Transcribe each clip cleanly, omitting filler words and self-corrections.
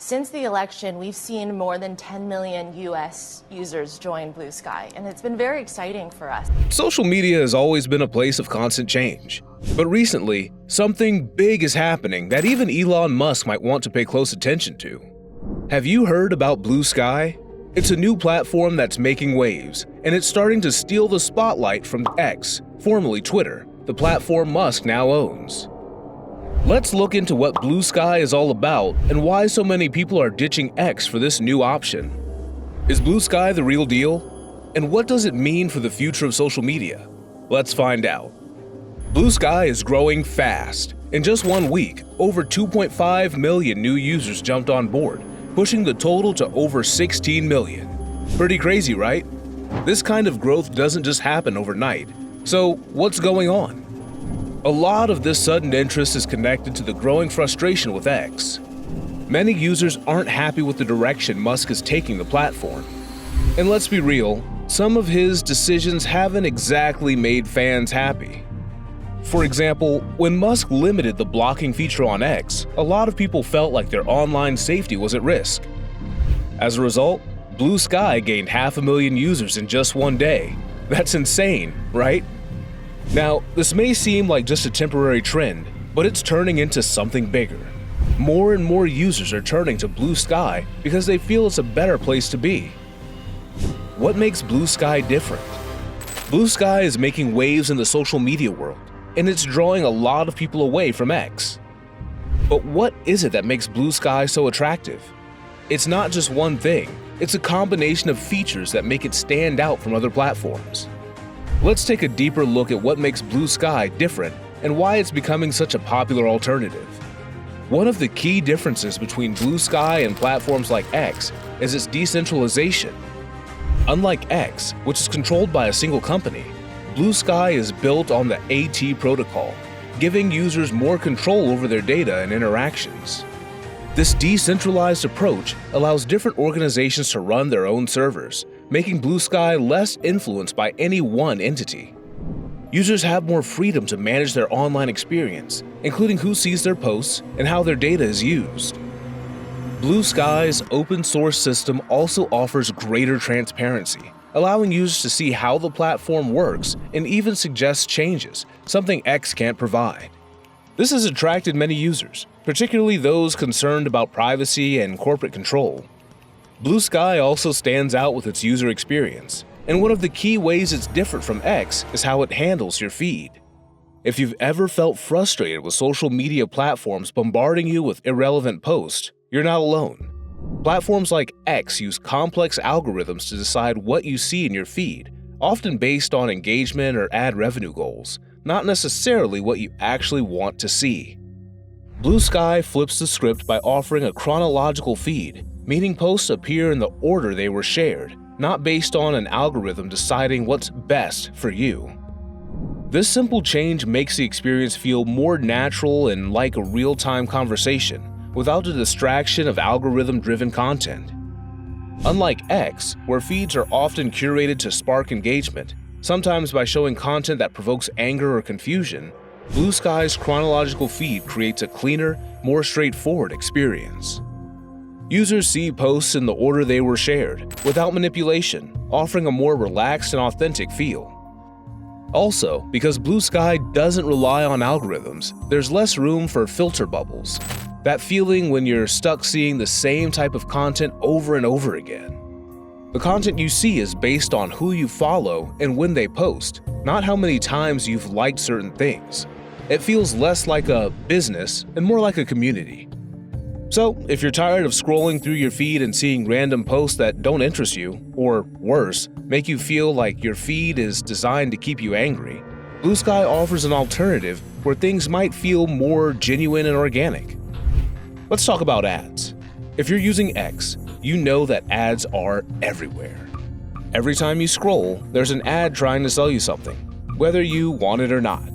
Since the election, we've seen more than 10 million US users join Bluesky, and it's been very exciting for us. Social media has always been a place of constant change. But recently, something big is happening that even Elon Musk might want to pay close attention to. Have you heard about Bluesky? It's a new platform that's making waves, and it's starting to steal the spotlight from X, formerly Twitter, the platform Musk now owns. Let's look into what Bluesky is all about and why so many people are ditching X for this new option. Is Bluesky the real deal? And what does it mean for the future of social media? Let's find out. Bluesky is growing fast. In just 1 week, over 2.5 million new users jumped on board, pushing the total to over 16 million. Pretty crazy, right? This kind of growth doesn't just happen overnight. So, what's going on? A lot of this sudden interest is connected to the growing frustration with X. Many users aren't happy with the direction Musk is taking the platform. And let's be real, some of his decisions haven't exactly made fans happy. For example, when Musk limited the blocking feature on X, a lot of people felt like their online safety was at risk. As a result, Bluesky gained 500,000 users in just 1 day. That's insane, right? Now, this may seem like just a temporary trend, but it's turning into something bigger. More and more users are turning to Bluesky because they feel it's a better place to be. What makes Bluesky different? Bluesky is making waves in the social media world, and it's drawing a lot of people away from X. But what is it that makes Bluesky so attractive? It's not just one thing, it's a combination of features that make it stand out from other platforms. Let's take a deeper look at what makes Bluesky different and why it's becoming such a popular alternative. One of the key differences between Bluesky and platforms like X is its decentralization. Unlike X, which is controlled by a single company, Bluesky is built on the AT protocol, giving users more control over their data and interactions. This decentralized approach allows different organizations to run their own servers, making Bluesky less influenced by any one entity. Users have more freedom to manage their online experience, including who sees their posts and how their data is used. Bluesky's open source system also offers greater transparency, allowing users to see how the platform works and even suggest changes, something X can't provide. This has attracted many users, particularly those concerned about privacy and corporate control. Bluesky also stands out with its user experience, and one of the key ways it's different from X is how it handles your feed. If you've ever felt frustrated with social media platforms bombarding you with irrelevant posts, you're not alone. Platforms like X use complex algorithms to decide what you see in your feed, often based on engagement or ad revenue goals, not necessarily what you actually want to see. Bluesky flips the script by offering a chronological feed, meaning posts appear in the order they were shared, not based on an algorithm deciding what's best for you. This simple change makes the experience feel more natural and like a real-time conversation, without the distraction of algorithm-driven content. Unlike X, where feeds are often curated to spark engagement, sometimes by showing content that provokes anger or confusion, Bluesky's chronological feed creates a cleaner, more straightforward experience. Users see posts in the order they were shared, without manipulation, offering a more relaxed and authentic feel. Also, because Bluesky doesn't rely on algorithms, there's less room for filter bubbles. That feeling when you're stuck seeing the same type of content over and over again. The content you see is based on who you follow and when they post, not how many times you've liked certain things. It feels less like a business and more like a community. So, if you're tired of scrolling through your feed and seeing random posts that don't interest you, or worse, make you feel like your feed is designed to keep you angry, Bluesky offers an alternative where things might feel more genuine and organic. Let's talk about ads. If you're using X, you know that ads are everywhere. Every time you scroll, there's an ad trying to sell you something, whether you want it or not.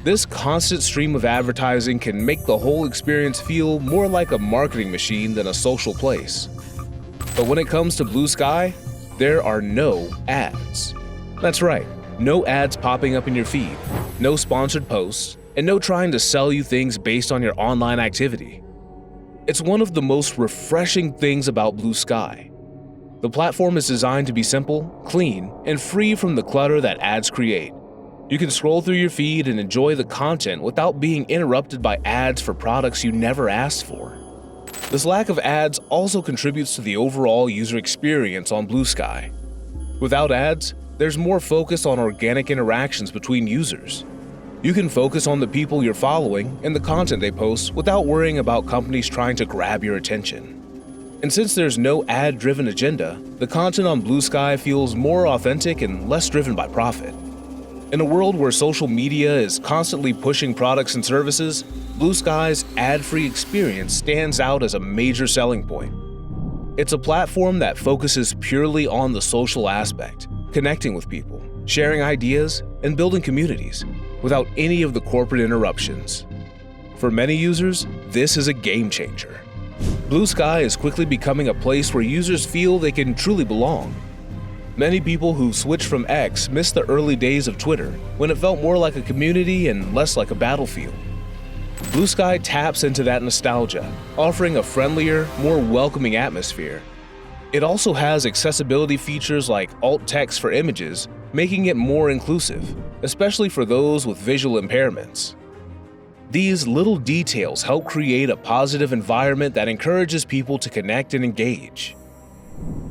This constant stream of advertising can make the whole experience feel more like a marketing machine than a social place. But when it comes to Bluesky, there are no ads. That's right, no ads popping up in your feed, no sponsored posts, and no trying to sell you things based on your online activity. It's one of the most refreshing things about Bluesky. The platform is designed to be simple, clean, and free from the clutter that ads create. You can scroll through your feed and enjoy the content without being interrupted by ads for products you never asked for. This lack of ads also contributes to the overall user experience on Bluesky. Without ads, there's more focus on organic interactions between users. You can focus on the people you're following and the content they post without worrying about companies trying to grab your attention. And since there's no ad-driven agenda, the content on Bluesky feels more authentic and less driven by profit. In a world where social media is constantly pushing products and services, Bluesky's ad-free experience stands out as a major selling point. It's a platform that focuses purely on the social aspect, connecting with people, sharing ideas, and building communities, without any of the corporate interruptions. For many users, this is a game changer. Bluesky is quickly becoming a place where users feel they can truly belong. Many people who switched from X miss the early days of Twitter, when it felt more like a community and less like a battlefield. Bluesky taps into that nostalgia, offering a friendlier, more welcoming atmosphere. It also has accessibility features like alt text for images, making it more inclusive, especially for those with visual impairments. These little details help create a positive environment that encourages people to connect and engage.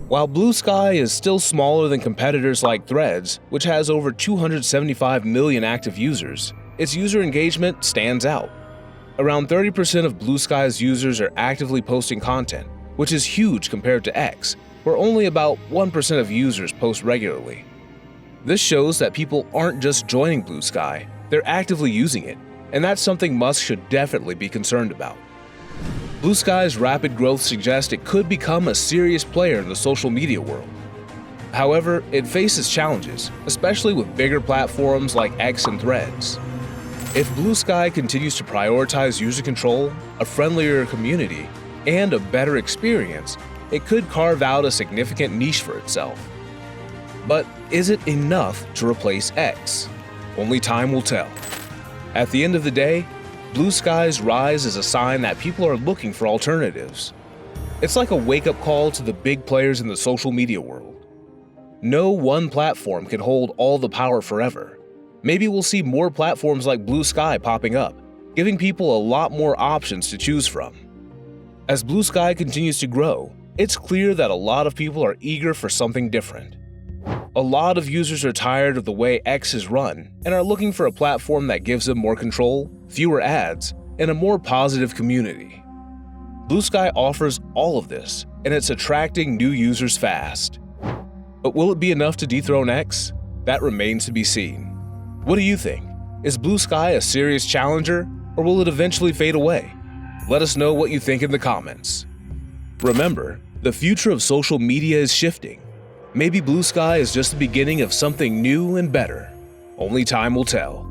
While Bluesky is still smaller than competitors like Threads, which has over 275 million active users, its user engagement stands out. Around 30% of Bluesky's users are actively posting content, which is huge compared to X, where only about 1% of users post regularly. This shows that people aren't just joining Bluesky, they're actively using it, and that's something Musk should definitely be concerned about. Bluesky's rapid growth suggests it could become a serious player in the social media world. However, it faces challenges, especially with bigger platforms like X and Threads. If Bluesky continues to prioritize user control, a friendlier community, and a better experience, it could carve out a significant niche for itself. But is it enough to replace X? Only time will tell. At the end of the day, Bluesky's rise is a sign that people are looking for alternatives. It's like a wake-up call to the big players in the social media world. No one platform can hold all the power forever. Maybe we'll see more platforms like Bluesky popping up, giving people a lot more options to choose from. As Bluesky continues to grow, it's clear that a lot of people are eager for something different. A lot of users are tired of the way X is run and are looking for a platform that gives them more control, fewer ads, and a more positive community. Bluesky offers all of this, and it's attracting new users fast. But will it be enough to dethrone X? That remains to be seen. What do you think? Is Bluesky a serious challenger, or will it eventually fade away? Let us know what you think in the comments. Remember, the future of social media is shifting. Maybe Bluesky is just the beginning of something new and better. Only time will tell.